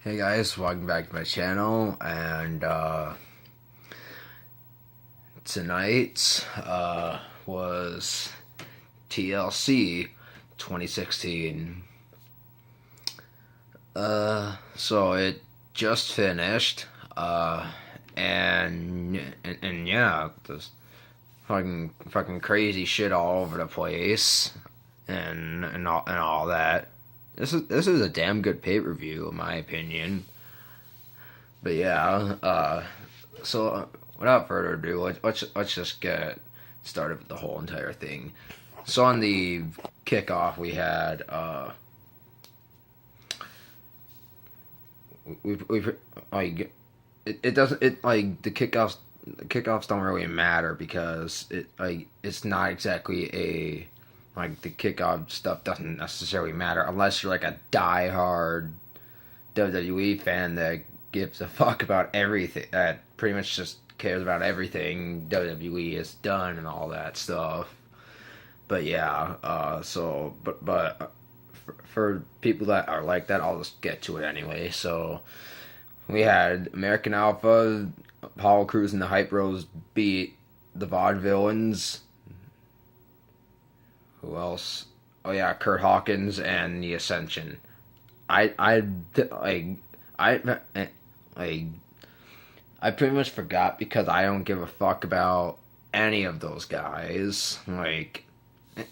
Hey guys, welcome back to my channel, and tonight was TLC 2016. So it just finished, and yeah, this fucking crazy shit all over the place, and all that. This is a damn good pay-per-view in my opinion. But yeah, so without further ado, let's just get started with the whole entire thing. So on the kickoff, we had we like it doesn't it like the kickoffs don't really matter because it's not exactly a like the kickoff stuff doesn't necessarily matter unless you're like a diehard WWE fan that gives a fuck about everything, that pretty much just cares about everything WWE has done and all that stuff. But yeah, for people that are like that, I'll just get to it anyway. So we had American Alpha, Apollo Crews, and the Hype Bros beat the Vaudevillains. Who else? Oh yeah, Kurt Hawkins and the Ascension. I like I like I pretty much forgot because I don't give a fuck about any of those guys.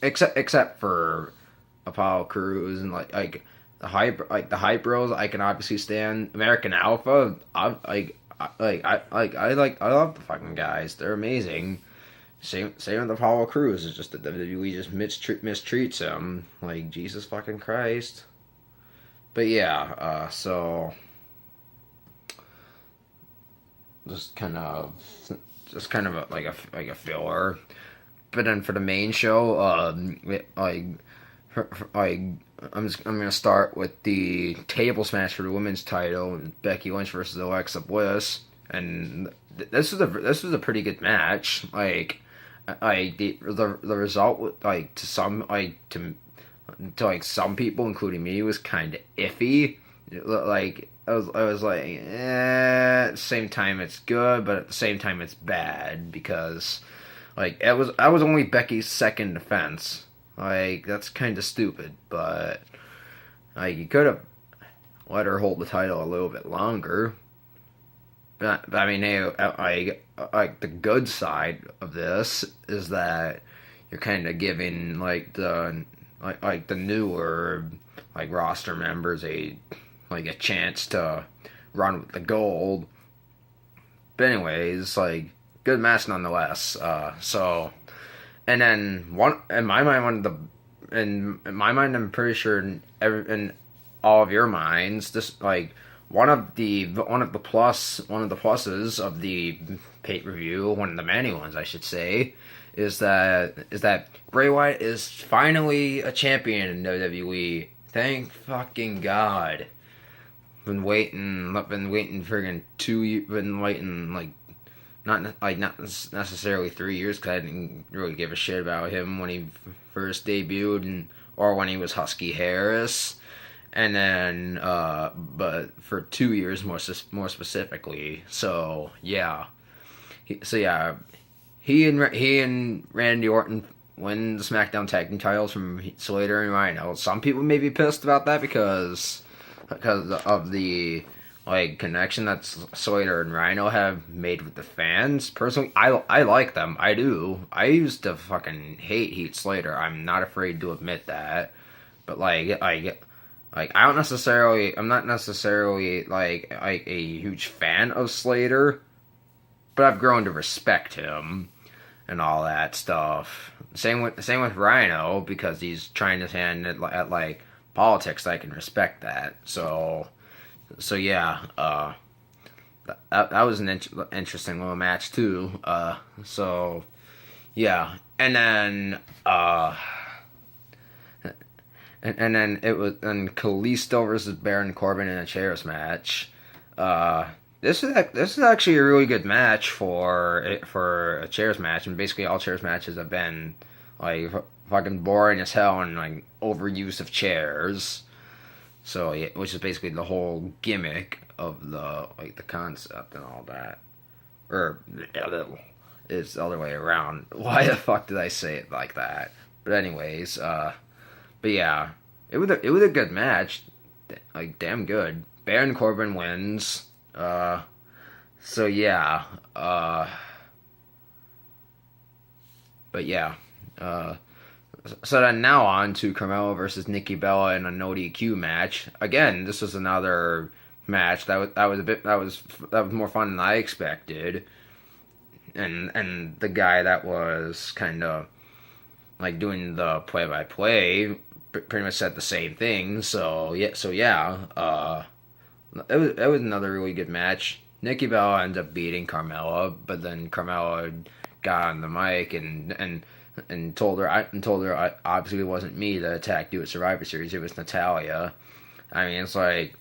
Except for Apollo Crews and the hype bros. I can obviously stand American Alpha. I love the fucking guys. They're amazing. Same with Apollo Crews. It's just that WWE just mistreats him. Like Jesus fucking Christ. But yeah, so just kind of like a filler. But then for the main show, I'm gonna start with the tables match for the women's title, Becky Lynch versus Alexa Bliss, and this was a pretty good match. The result to some people, including me, was kind of iffy. I was like, at the same time it's good, but at the same time it's bad because I was only Becky's second defense. That's kind of stupid, but you could have let her hold the title a little bit longer. But I mean, hey, the good side of this is that you're kind of giving the newer roster members a chance to run with the gold. But anyways, good match nonetheless. And then in my mind, I'm pretty sure in all of your minds, this one of the pluses of the pay per view, one of the many ones I should say, is that Bray Wyatt is finally a champion in WWE. Thank fucking God. Been waiting friggin' 2 years. Been waiting not necessarily 3 years because I didn't really give a shit about him when he first debuted or when he was Husky Harris, and then but for 2 years more specifically. So yeah, he and Randy Orton win the SmackDown Tag Team titles from Slater and Rhino. Some people may be pissed about that because of the connection that Slater and Rhino have made with the fans. Personally, I like them. I do. I used to fucking hate Heath Slater. I'm not afraid to admit that. But I'm not necessarily a huge fan of Slater, but I've grown to respect him and all that stuff. Same with Rhino because he's trying to stand at politics. I can respect that. So yeah, that was an interesting little match too. So yeah, and then and then it was Kalisto versus Baron Corbin in a chairs match. This is actually a really good match for a chairs match, and basically all chairs matches have been fucking boring as hell and overuse of chairs. So yeah, which is basically the whole gimmick of the concept and all that. Or it's the other way around. Why the fuck did I say it like that? But anyways, but yeah, it was a good match, like damn good. Baron Corbin wins. So yeah, but yeah, uh, so then now on to Carmelo versus Nikki Bella in a no DQ match. Again, this was another match that was more fun than I expected, and the guy that was kind of like doing the play by play pretty much said the same thing. So yeah, it was another really good match. Nikki Bella ended up beating Carmella, but then Carmella got on the mic and told her obviously it wasn't me that attacked you at Survivor Series. It was Natalia. I mean, it's like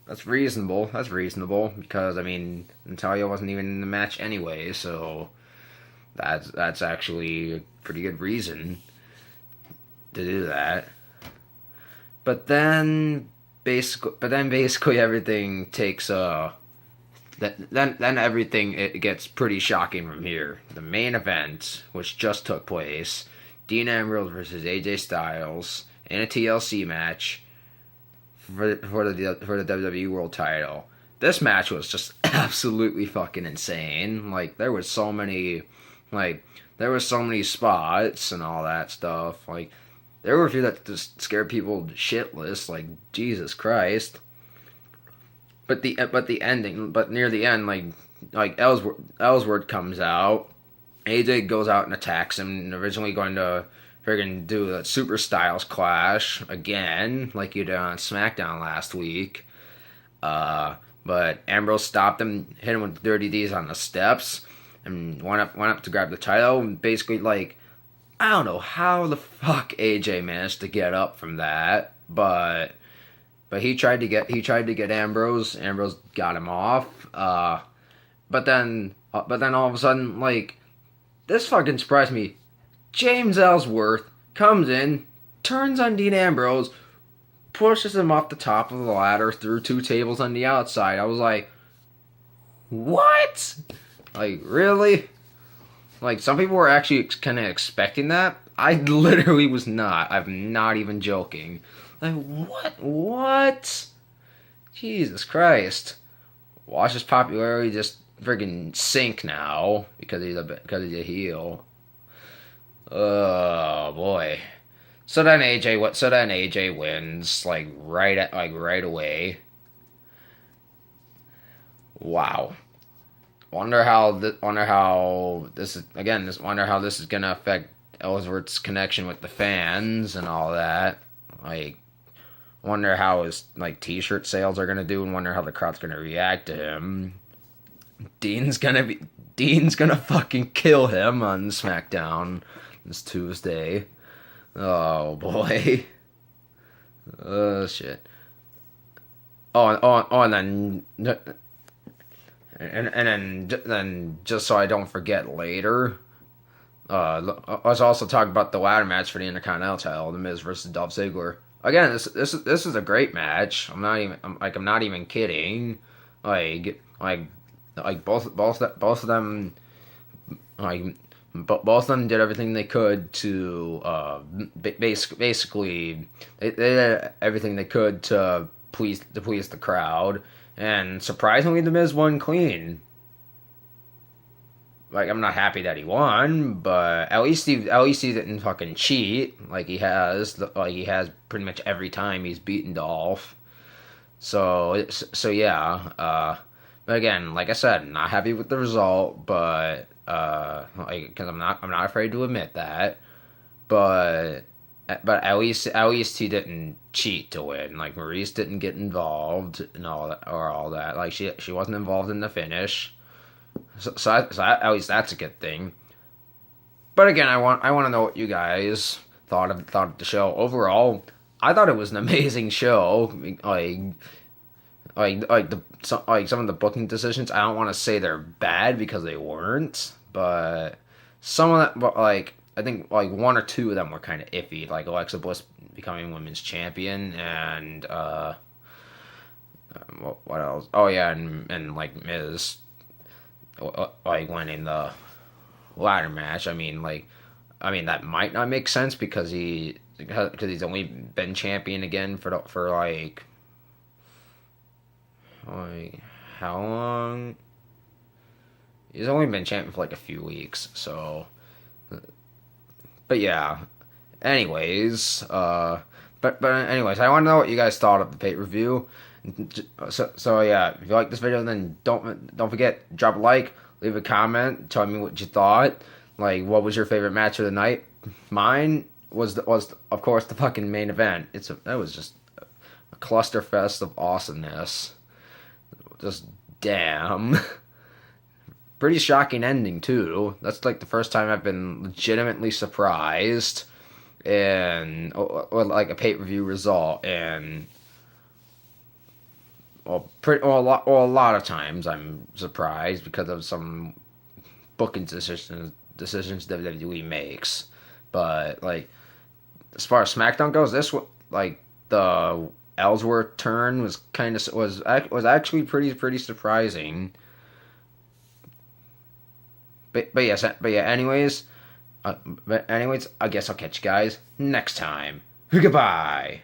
that's reasonable. That's reasonable because I mean Natalia wasn't even in the match anyway, so that's actually a pretty good reason to do that. But then basically everything takes a then everything it gets pretty shocking from here. The main event, which just took place, Dean Ambrose versus AJ Styles in a TLC match for the WWE World Title. This match was just absolutely fucking insane. There was so many spots and all that stuff. Like there were a few that just scared people shitless. Like Jesus Christ. But near the end, like Ellsworth comes out, AJ goes out and attacks him. And originally going to friggin' do that Super Styles clash again, like you did on SmackDown last week. But Ambrose stopped him, hit him with Dirty D's on the steps, and went up to grab the title. And basically, like I don't know how the fuck AJ managed to get up from that, but he tried to get Ambrose. Ambrose got him off. But then all of a sudden, like this fucking surprised me. James Ellsworth comes in, turns on Dean Ambrose, pushes him off the top of the ladder through two tables on the outside. I was like, what? Like really? Like some people were actually kind of expecting that. I literally was not. I'm not even joking. Like, what? What? Jesus Christ. Watch his popularity just friggin' sink now because he's a heel. Oh boy. So then AJ wins right away. Wow. Wonder how this is gonna affect Ellsworth's connection with the fans and all that. Like wonder how his like t-shirt sales are gonna do and wonder how the crowd's gonna react to him. Dean's gonna fucking kill him on SmackDown this Tuesday. Oh boy. Oh shit. And then just so I don't forget later, let's also talk about the ladder match for the Intercontinental title, The Miz versus Dolph Ziggler. Again, this is a great match. I'm not even kidding. Both of them both of them did everything they could to basically they did everything they could to please the crowd, and surprisingly, The Miz won clean. Like I'm not happy that he won, but at least he didn't fucking cheat like he has pretty much every time he's beaten Dolph. So yeah. But again, like I said, not happy with the result, but because I'm not afraid to admit that, but at least he didn't cheat to win. Like Maurice didn't get involved and all that. Like she wasn't involved in the finish. So at least that's a good thing. But again, I want to know what you guys thought of the show overall. I thought it was an amazing show. Some of the booking decisions. I don't want to say they're bad because they weren't, but some of that, but like I think like one or two of them were kind of iffy. Like Alexa Bliss becoming women's champion, and what else? Oh yeah, and like Miz like winning the ladder match. I mean that might not make sense because he's only been champion again for like how long? He's only been champion for like a few weeks, so. But yeah. Anyways, but anyways, I want to know what you guys thought of the pay per view. So yeah, if you like this video, then don't forget, drop a like, leave a comment, tell me what you thought. Like, what was your favorite match of the night? Mine was of course the fucking main event. That was just a clusterfest of awesomeness. Just damn. Pretty shocking ending too. That's like the first time I've been legitimately surprised in or like a pay per view result, and a lot of times I'm surprised because of some booking decisions WWE makes. But like as far as SmackDown goes, like the Ellsworth turn was actually pretty surprising. But yeah. Anyways, I guess I'll catch you guys next time. Goodbye.